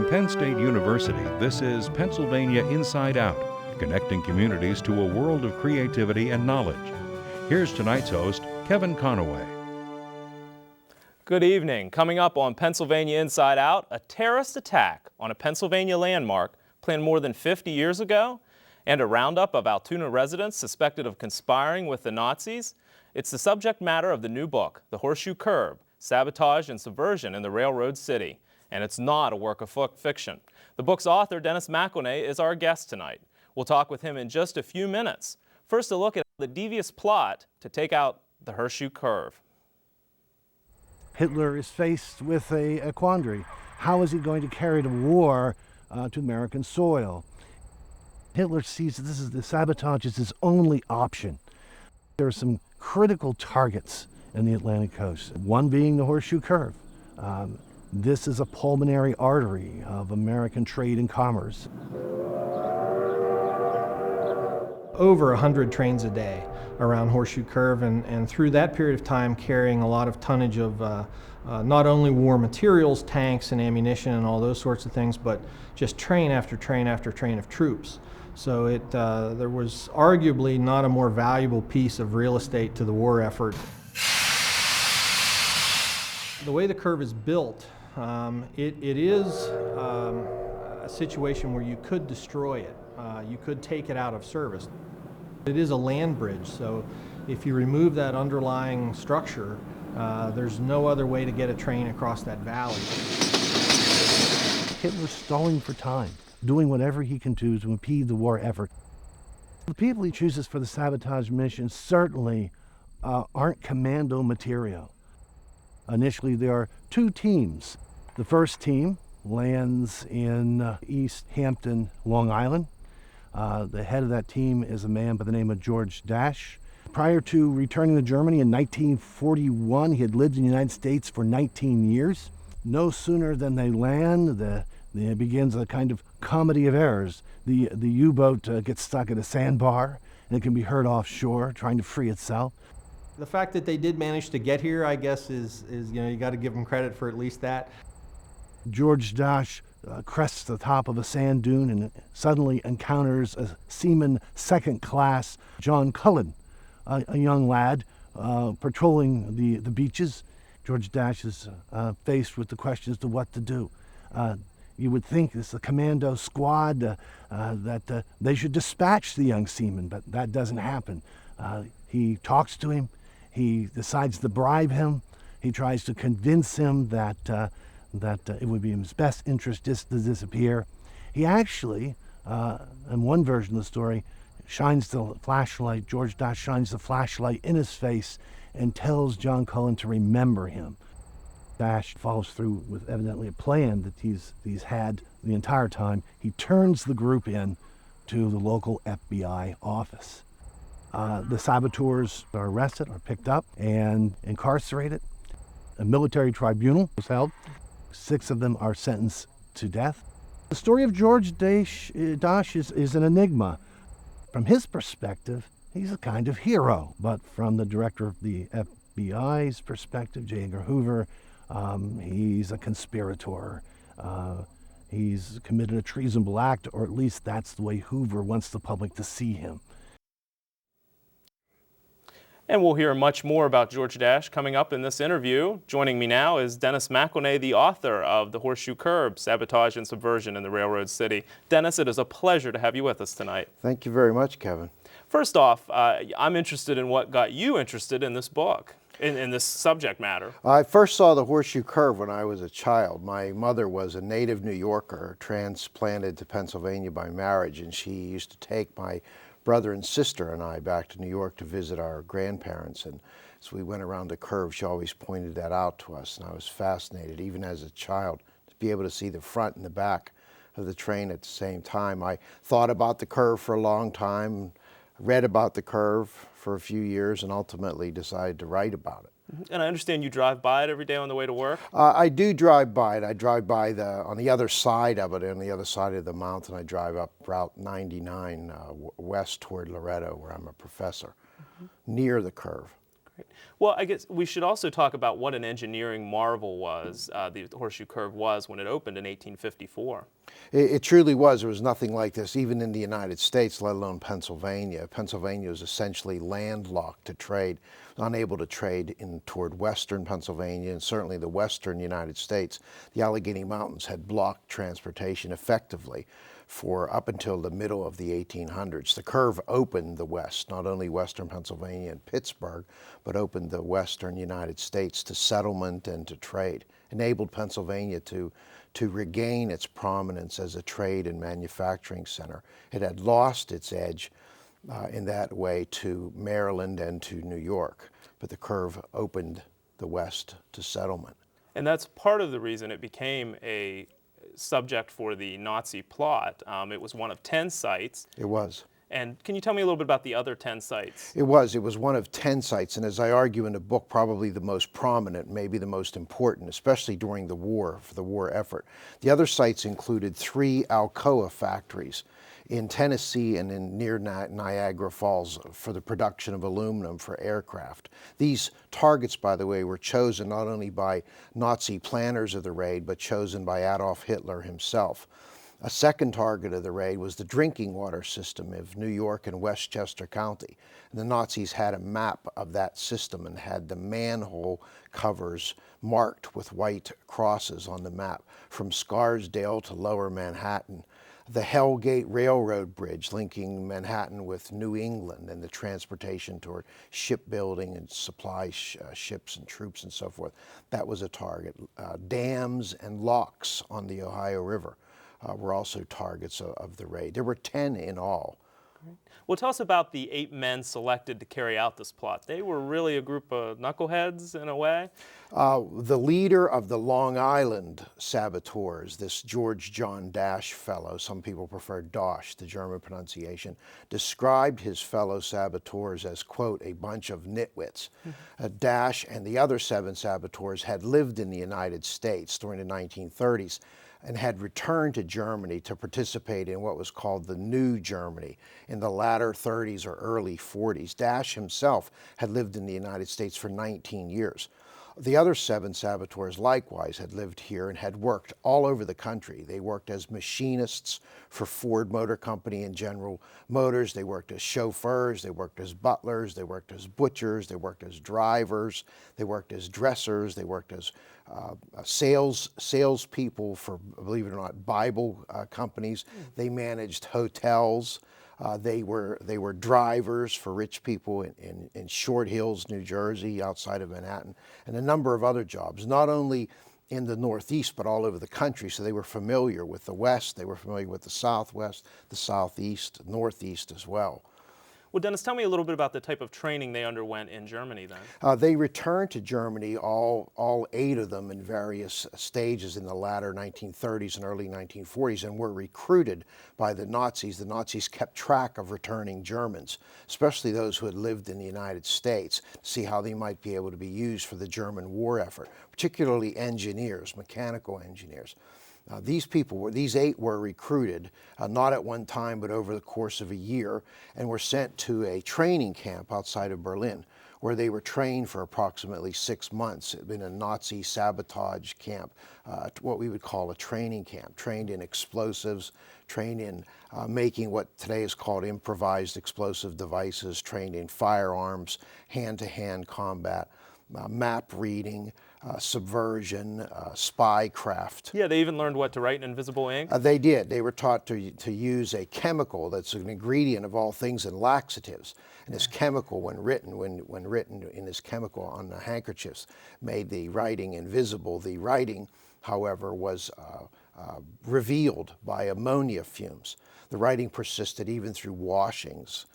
From Penn State University, this is Pennsylvania Inside Out, connecting communities to a world of creativity and knowledge. Here's tonight's host, Kevin Conaway. Good evening. Coming up on Pennsylvania Inside Out, a terrorist attack on a Pennsylvania landmark planned more than 50 years ago, and a roundup of Altoona residents suspected of conspiring with the Nazis. It's the subject matter of the new book, The Horseshoe Curve, Sabotage and Subversion in the Railroad City. And it's not a work of fiction. The book's author, Dennis McIlnay, is our guest tonight. We'll talk with him in just a few minutes. First, a look at the devious plot to take out the Horseshoe Curve. Hitler is faced with a quandary. How is he going to carry the war to American soil? Hitler sees that the sabotage is his only option. There are some critical targets in the Atlantic coast, one being the Horseshoe Curve. This is a pulmonary artery of American trade and commerce. Over 100 trains a day around Horseshoe Curve, and through that period of time carrying a lot of tonnage of not only war materials, tanks and ammunition and all those sorts of things, but just train after train after train of troops. So there was arguably not a more valuable piece of real estate to the war effort. The way the curve is built, it is a situation where you could destroy it. You could take it out of service. It is a land bridge, so if you remove that underlying structure, there's no other way to get a train across that valley. Hitler's stalling for time, doing whatever he can do to impede the war effort. The people he chooses for the sabotage mission certainly aren't commando material. Initially, there are two teams. The first team lands in East Hampton, Long Island. The head of that team is a man by the name of George Dash. Prior to returning to Germany in 1941, he had lived in the United States for 19 years. No sooner than they land, there begins a kind of comedy of errors. The U-boat gets stuck at a sandbar, and it can be heard offshore, trying to free itself. The fact that they did manage to get here, I guess, is you got to give them credit for at least that. George Dash crests the top of a sand dune and suddenly encounters a seaman second class, John Cullen, a young lad patrolling the beaches. George Dash is faced with the question as to what to do. You would think this is a commando squad, that they should dispatch the young seaman, but that doesn't happen. He talks to him. He decides to bribe him. He tries to convince him that it would be in his best interest just to disappear. He actually, in one version of the story, shines the flashlight. George Dash shines the flashlight in his face and tells John Cullen to remember him. Dash follows through with evidently a plan that he's had the entire time. He turns the group in to the local FBI office. The saboteurs are arrested, are picked up, and incarcerated. A military tribunal was held. 6 of them are sentenced to death. The story of George Dash is an enigma. From his perspective, he's a kind of hero, but from the director of the FBI's perspective, J. Edgar Hoover, he's a conspirator. He's committed a treasonable act, or at least that's the way Hoover wants the public to see him. And we'll hear much more about George Dash coming up in this interview. Joining me now is Dennis McIlnay, the author of The Horseshoe Curve, Sabotage and Subversion in the Railroad City. Dennis, it is a pleasure to have you with us tonight. Thank you very much, Kevin. First off, I'm interested in what got you interested in this book, in this subject matter. I first saw The Horseshoe Curve when I was a child. My mother was a native New Yorker, transplanted to Pennsylvania by marriage, and she used to take my brother and sister and I back to New York to visit our grandparents, and as we went around the curve, she always pointed that out to us, and I was fascinated, even as a child, to be able to see the front and the back of the train at the same time. I thought about the curve for a long time, read about the curve for a few years, and ultimately decided to write about it. And I understand you drive by it every day on the way to work? I do drive by it. I drive by on the other side of it, on the other side of the mountain. I drive up Route 99 west toward Loretto, where I'm a professor, near the curve. Great. Well, I guess we should also talk about what an engineering marvel was, the Horseshoe Curve was when it opened in 1854. It truly was. There was nothing like this, even in the United States, let alone Pennsylvania. Pennsylvania was essentially landlocked to trade, unable to trade toward western Pennsylvania and certainly the western United States. The Allegheny Mountains had blocked transportation effectively for up until the middle of the 1800s. The curve opened the West, not only western Pennsylvania and Pittsburgh, but opened the western United States to settlement and to trade, enabled Pennsylvania to regain its prominence as a trade and manufacturing center. It had lost its edge in that way to Maryland and to New York, but the curve opened the West to settlement. And that's part of the reason it became a subject for the Nazi plot. It was one of 10 sites. It was. And can you tell me a little bit about the other 10 sites? It was one of 10 sites, and as I argue in the book, probably the most prominent, maybe the most important, especially during the war, for the war effort. The other sites included 3 Alcoa factories in Tennessee and near Niagara Falls for the production of aluminum for aircraft. These targets, by the way, were chosen not only by Nazi planners of the raid, but chosen by Adolf Hitler himself. A second target of the raid was the drinking water system of New York and Westchester County. And the Nazis had a map of that system and had the manhole covers marked with white crosses on the map from Scarsdale to Lower Manhattan. The Hell Gate Railroad Bridge linking Manhattan with New England and the transportation toward shipbuilding and supply ships and troops and so forth. That was a target. Dams and locks on the Ohio River were also targets of the raid. There were 10 in all. Great. Well, tell us about the 8 men selected to carry out this plot. They were really a group of knuckleheads in a way. The leader of the Long Island saboteurs, this George John Dash fellow, some people prefer Dosh, the German pronunciation, described his fellow saboteurs as, quote, a bunch of nitwits. Dash and the other 7 saboteurs had lived in the United States during the 1930s and had returned to Germany to participate in what was called the New Germany in the latter 30s or early 40s. Dash himself had lived in the United States for 19 years. The other 7 saboteurs likewise had lived here and had worked all over the country. They worked as machinists for Ford Motor Company and General Motors. They worked as chauffeurs. They worked as butlers. They worked as butchers. They worked as drivers. They worked as dressers. They worked as salespeople for, believe it or not, Bible companies. They managed hotels. They were drivers for rich people in Short Hills, New Jersey, outside of Manhattan, and a number of other jobs, not only in the Northeast, but all over the country. So they were familiar with the West, they were familiar with the Southwest, the Southeast, Northeast as well. Well, Dennis, tell me a little bit about the type of training they underwent in Germany then. They returned to Germany, all 8 of them in various stages in the latter 1930s and early 1940s, and were recruited by the Nazis. The Nazis kept track of returning Germans, especially those who had lived in the United States, to see how they might be able to be used for the German war effort, particularly engineers, mechanical engineers. These 8 were recruited, not at one time, but over the course of a year, and were sent to a training camp outside of Berlin, where they were trained for approximately 6 months in a Nazi sabotage camp, what we would call a training camp, trained in explosives, trained in making what today is called improvised explosive devices, trained in firearms, hand-to-hand combat, map reading, subversion, spycraft. Yeah, they even learned what to write in invisible ink. They did. They were taught to use a chemical that's an ingredient of all things in laxatives. And this chemical, when written in this chemical on the handkerchiefs, made the writing invisible. The writing, however, was revealed by ammonia fumes. The writing persisted even through washings.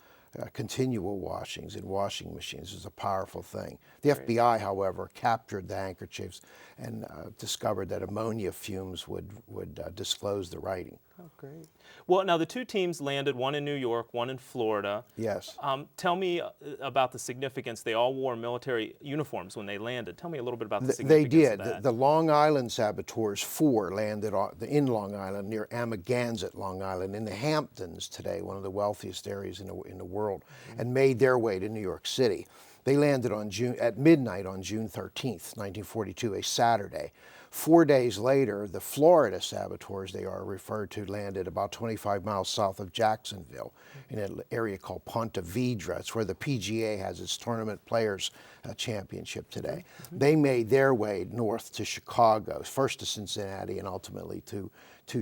Continual washings in washing machines is a powerful thing. The FBI, however, captured the handkerchiefs and discovered that ammonia fumes would disclose the writing. Oh, great. Well, now the two teams landed, one in New York, one in Florida. Yes. Tell me about the significance. They all wore military uniforms when they landed. Tell me a little bit about the They significance did. of that. The Long Island saboteurs, 4 landed in Long Island near Amagansett, Long Island, in the Hamptons today, one of the wealthiest areas in the world, and made their way to New York City. They landed at midnight on June 13th, 1942, a Saturday. 4 days later, the Florida saboteurs, they are referred to, landed about 25 miles south of Jacksonville in an area called Ponte Vedra. It's where the PGA has its tournament players championship today. They made their way north to Chicago, first to Cincinnati and ultimately to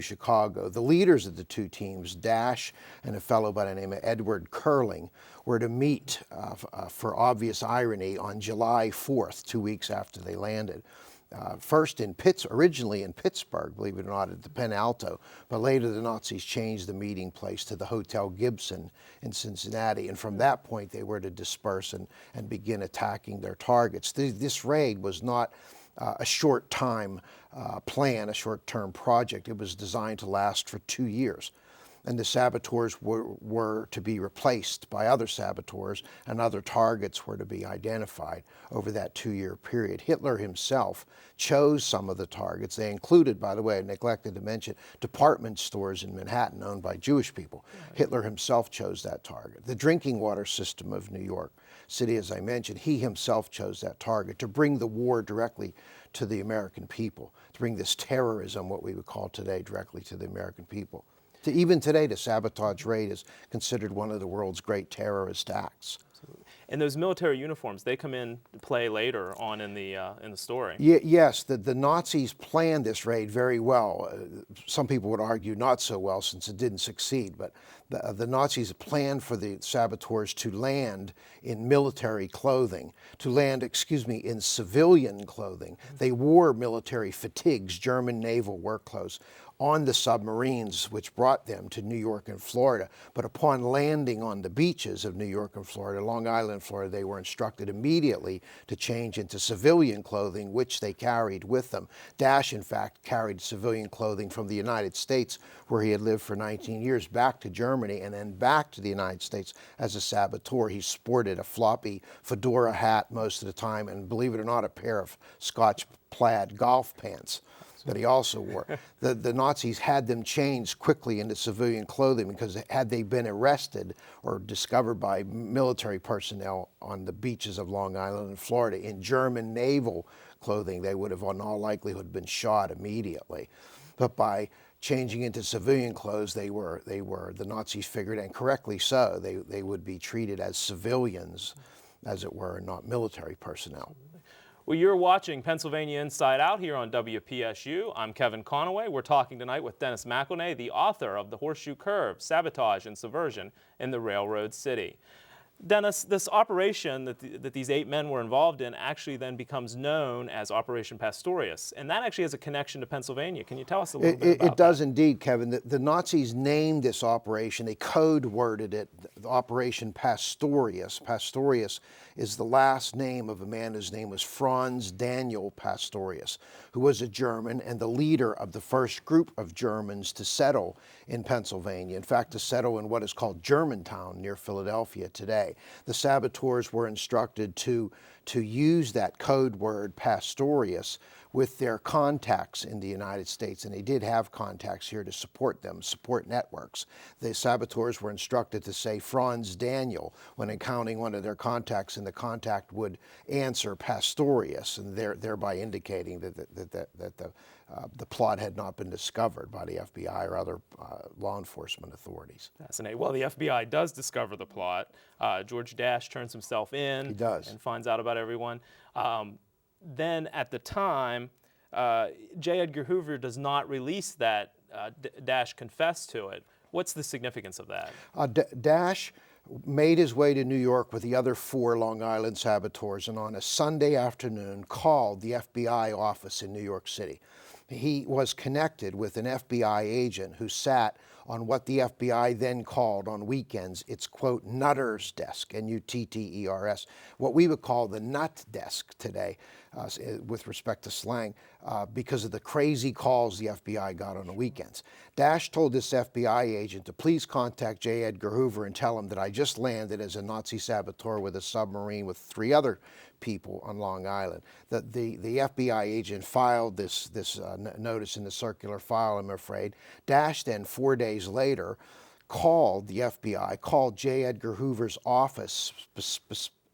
Chicago. The leaders of the two teams, Dash and a fellow by the name of Edward Curling, were to meet, for obvious irony, on July 4th, 2 weeks after they landed. First originally in Pittsburgh, believe it or not, at the Penn Alto, but later the Nazis changed the meeting place to the Hotel Gibson in Cincinnati, and from that point they were to disperse and begin attacking their targets. This raid was not a short-time plan, a short-term project. It was designed to last for 2 years. And the saboteurs were to be replaced by other saboteurs, and other targets were to be identified over that 2-year period. Hitler himself chose some of the targets. They included, by the way, I neglected to mention, department stores in Manhattan owned by Jewish people. Hitler himself chose that target. The drinking water system of New York City, as I mentioned, he himself chose that target to bring the war directly to the American people, to bring this terrorism, what we would call today, directly to the American people. Even today, the sabotage raid is considered one of the world's great terrorist acts. And those military uniforms, they come in to play later on in the story. Yes, the Nazis planned this raid very well. Some people would argue not so well since it didn't succeed, but the Nazis planned for the saboteurs to land in military clothing, in civilian clothing. They wore military fatigues, German naval work clothes, on the submarines which brought them to New York and Florida. But upon landing on the beaches of New York and Florida, Long Island, Florida, they were instructed immediately to change into civilian clothing, which they carried with them. Dash, in fact, carried civilian clothing from the United States, where he had lived for 19 years, back to Germany and then back to the United States as a saboteur. He sported a floppy fedora hat most of the time, and believe it or not, a pair of Scotch plaid golf pants that he also wore. The Nazis had them changed quickly into civilian clothing, because had they been arrested or discovered by military personnel on the beaches of Long Island and Florida in German naval clothing, they would have in all likelihood been shot immediately. But by changing into civilian clothes, the Nazis figured, and correctly so, they would be treated as civilians, as it were, and not military personnel. Well, you're watching Pennsylvania Inside Out here on WPSU. I'm Kevin Conaway. We're talking tonight with Dennis McIlnay, the author of The Horseshoe Curve, Sabotage and Subversion in the Railroad City. Dennis, this operation that these 8 men were involved in actually then becomes known as Operation Pastorius, and that actually has a connection to Pennsylvania. Can you tell us a little bit about that? It does indeed, Kevin. The Nazis named this operation, they code-worded it, Operation Pastorius. Pastorius is the last name of a man whose name was Franz Daniel Pastorius, who was a German and the leader of the first group of Germans to settle in Pennsylvania. In fact, to settle in what is called Germantown near Philadelphia today. The saboteurs were instructed to use that code word Pastorius with their contacts in the United States, and they did have contacts here to support them, support networks. The saboteurs were instructed to say Franz Daniel when encountering one of their contacts, and the contact would answer Pastorius, and thereby indicating that the plot had not been discovered by the FBI or other law enforcement authorities. Fascinating. Well, the FBI does discover the plot. George Dash turns himself in. He does. And finds out about everyone. Then at the time, J. Edgar Hoover does not release that Dash confessed to it. What's the significance of that? Dash made his way to New York with the other 4 Long Island saboteurs, and on a Sunday afternoon called the FBI office in New York City. He was connected with an FBI agent who sat on what the FBI then called on weekends its, quote, nutter's desk, N-U-T-T-E-R-S, what we would call the nut desk today. with respect to slang, because of the crazy calls the FBI got on the weekends. Dash told this FBI agent to please contact J. Edgar Hoover and tell him that I just landed as a Nazi saboteur with a submarine with 3 other people on Long Island. The FBI agent filed this notice in the circular file, I'm afraid. Dash then, 4 days later, called the FBI, called J. Edgar Hoover's office,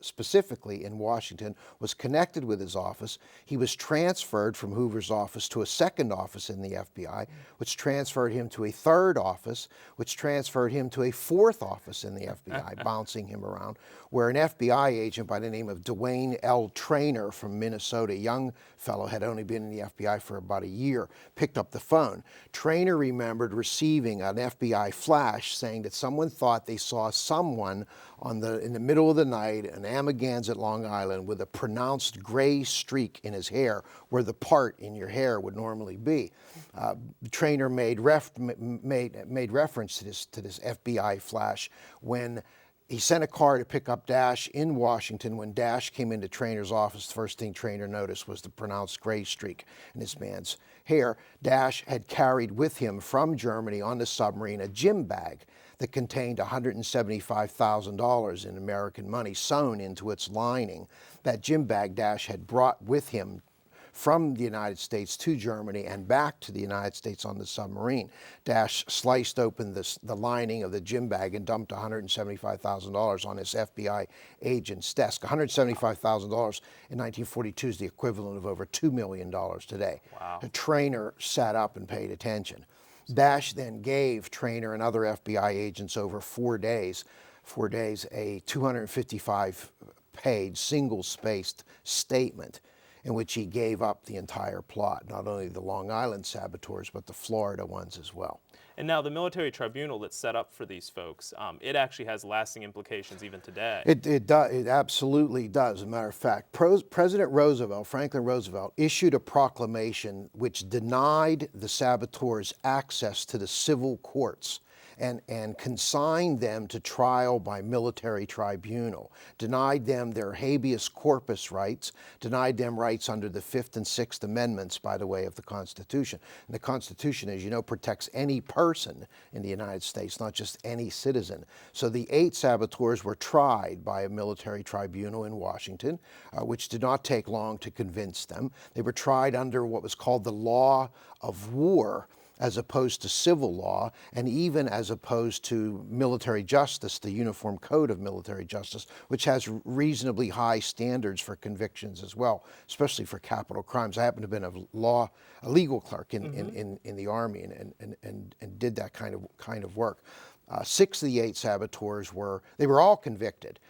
specifically in Washington, was connected with his office. He was transferred from Hoover's office to a second office in the FBI, which transferred him to a third office, which transferred him to a fourth office in the FBI, bouncing him around, where an FBI agent by the name of Dwayne L. Traynor from Minnesota, a young fellow, had only been in the FBI for about a year, picked up the phone. Traynor remembered receiving an FBI flash saying that someone thought they saw someone in the middle of the night in Amagansett, Long Island, with a pronounced gray streak in his hair, where the part in your hair would normally be. Traynor made reference to this FBI flash when he sent a car to pick up Dash in Washington. When Dash came into Traynor's office, the first thing Traynor noticed was the pronounced gray streak in this man's hair. Dash had carried with him from Germany on the submarine a gym bag that contained $175,000 in American money sewn into its lining. That gym bag Dash had brought with him from the United States to Germany and back to the United States on the submarine. Dash sliced open the lining of the gym bag and dumped $175,000 on his FBI agent's desk. $175,000 in 1942 is the equivalent of over $2 million today. Wow. The Traynor sat up and paid attention. Dash then gave Traynor and other FBI agents over 4 days, a 255-page, single-spaced statement in which he gave up the entire plot, not only the Long Island saboteurs, but the Florida ones as well. And now the military tribunal that's set up for these folks, it actually has lasting implications even today. It absolutely does. As a matter of fact, President Roosevelt, Franklin Roosevelt, issued a proclamation which denied the saboteurs access to the civil courts and consigned them to trial by military tribunal, denied them their habeas corpus rights, denied them rights under the 5th and 6th Amendments, by the way, of the Constitution. And the Constitution, as you know, protects any person in the United States, not just any citizen. So the 8 saboteurs were tried by a military tribunal in Washington, which did not take long to convince them. They were tried under what was called the law of war, as opposed to civil law, and even as opposed to military justice, the Uniform Code of Military Justice, which has reasonably high standards for convictions as well, especially for capital crimes. I happen to have been a legal clerk in the Army and did that kind of work. 6 of the 8 saboteurs were all convicted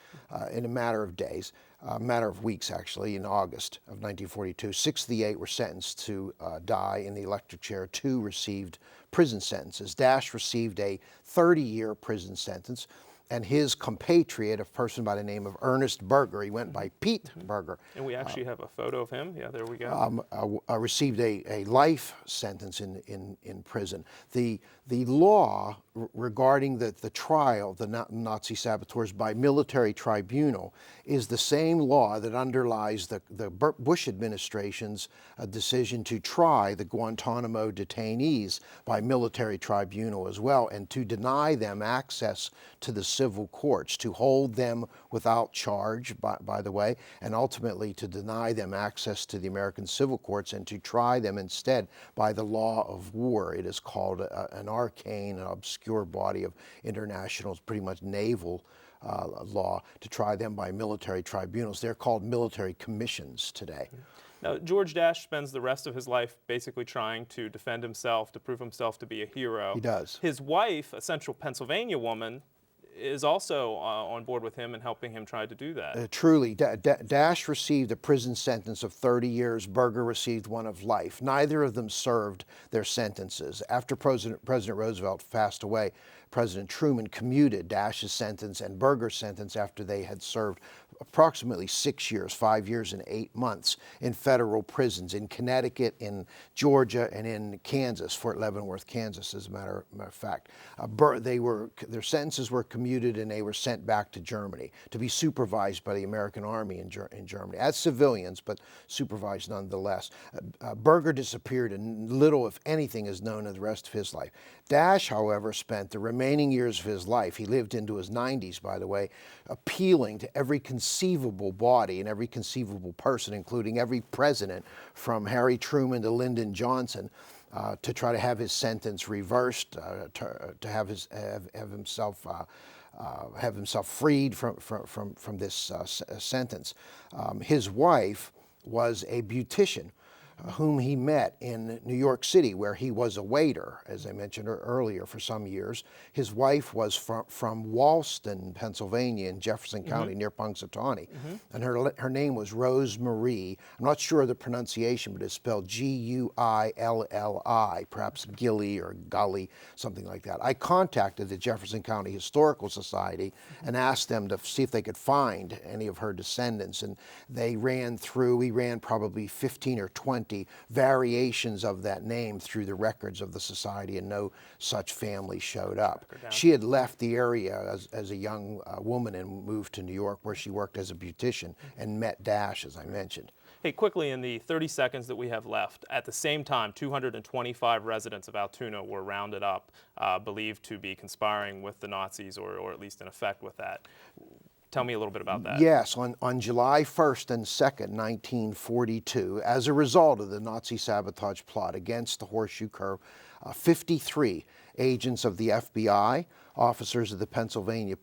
in a matter of days, a matter of weeks actually, in August of 1942. 6 of the 8 were sentenced to die in the electric chair. 2 received prison sentences. Dash received a 30-year prison sentence, and his compatriot, a person by the name of Ernest Berger, he went by Pete Berger. And we actually have a photo of him. Yeah, there we go. Received a life sentence in prison. The law regarding the trial of the Nazi saboteurs by military tribunal is the same law that underlies the Bush administration's decision to try the Guantanamo detainees by military tribunal as well, and to deny them access to the civil courts, to hold them without charge, by the way, and ultimately to deny them access to the American civil courts and to try them instead by the law of war. It is called an arcane, obscure body of international, pretty much naval law, to try them by military tribunals. They're called military commissions today. Now, George Dash spends the rest of his life basically trying to defend himself, to prove himself to be a hero. He does. His wife, a central Pennsylvania woman, is also on board with him and helping him try to do that. Truly, Dash received a prison sentence of 30 years. Berger received one of life. Neither of them served their sentences. After President Roosevelt passed away, President Truman commuted Dash's sentence and Berger's sentence after they had served approximately 6 years, 5 years and 8 months in federal prisons in Connecticut, in Georgia, and in Kansas, Fort Leavenworth, Kansas, as a matter of fact. Their sentences were commuted and they were sent back to Germany to be supervised by the American Army in Germany, as civilians, but supervised nonetheless. Berger disappeared and little, if anything, is known of the rest of his life. Dash, however, spent the remaining years of his life, he lived into his 90s, by the way, appealing to every conceivable body and every conceivable person, including every president from Harry Truman to Lyndon Johnson, to try to have his sentence reversed, to have himself freed from this sentence. His wife was a beautician whom he met in New York City, where he was a waiter, as I mentioned earlier, for some years. His wife was from Walston, Pennsylvania, in Jefferson County, near Punxsutawney, and her name was Rose Marie. I'm not sure of the pronunciation, but it's spelled Guilli, perhaps Gilly or Gully, something like that. I contacted the Jefferson County Historical Society and asked them to see if they could find any of her descendants, and we ran probably 15 or 20 variations of that name through the records of the society, and no such family showed up. She had left the area as a young woman and moved to New York, where she worked as a beautician and met Dash, as I mentioned. Hey, quickly, in the 30 seconds that we have left, at the same time, 225 residents of Altoona were rounded up, believed to be conspiring with the Nazis, or at least in effect with that. Tell me a little bit about that. Yes, on July 1st and 2nd, 1942, as a result of the Nazi sabotage plot against the Horseshoe Curve, 53 agents of the FBI, officers of the Pennsylvania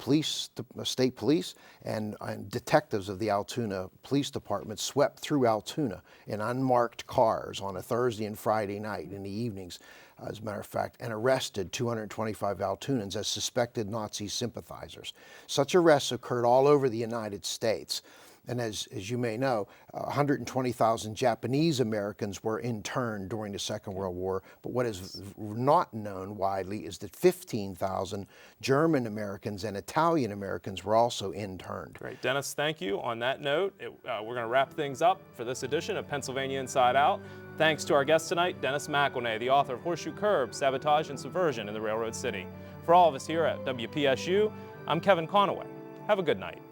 State Police, and detectives of the Altoona Police Department swept through Altoona in unmarked cars on a Thursday and Friday night in the evenings, as a matter of fact, and arrested 225 Altoonans as suspected Nazi sympathizers. Such arrests occurred all over the United States. And as you may know, 120,000 Japanese Americans were interned during the Second World War, but what is not known widely is that 15,000 German Americans and Italian Americans were also interned. Great. Dennis, thank you. On that note, we're going to wrap things up for this edition of Pennsylvania Inside Out. Thanks to our guest tonight, Dennis McIlnay, the author of Horseshoe Curve, Sabotage and Subversion in the Railroad City. For all of us here at WPSU, I'm Kevin Conaway. Have a good night.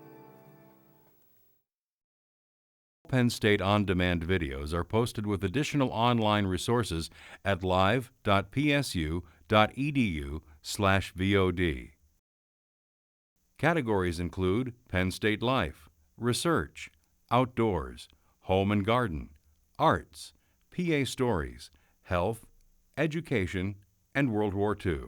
Penn State on-demand videos are posted with additional online resources at live.psu.edu/VOD. Categories include Penn State Life, Research, Outdoors, Home and Garden, Arts, PA Stories, Health, Education, and World War II.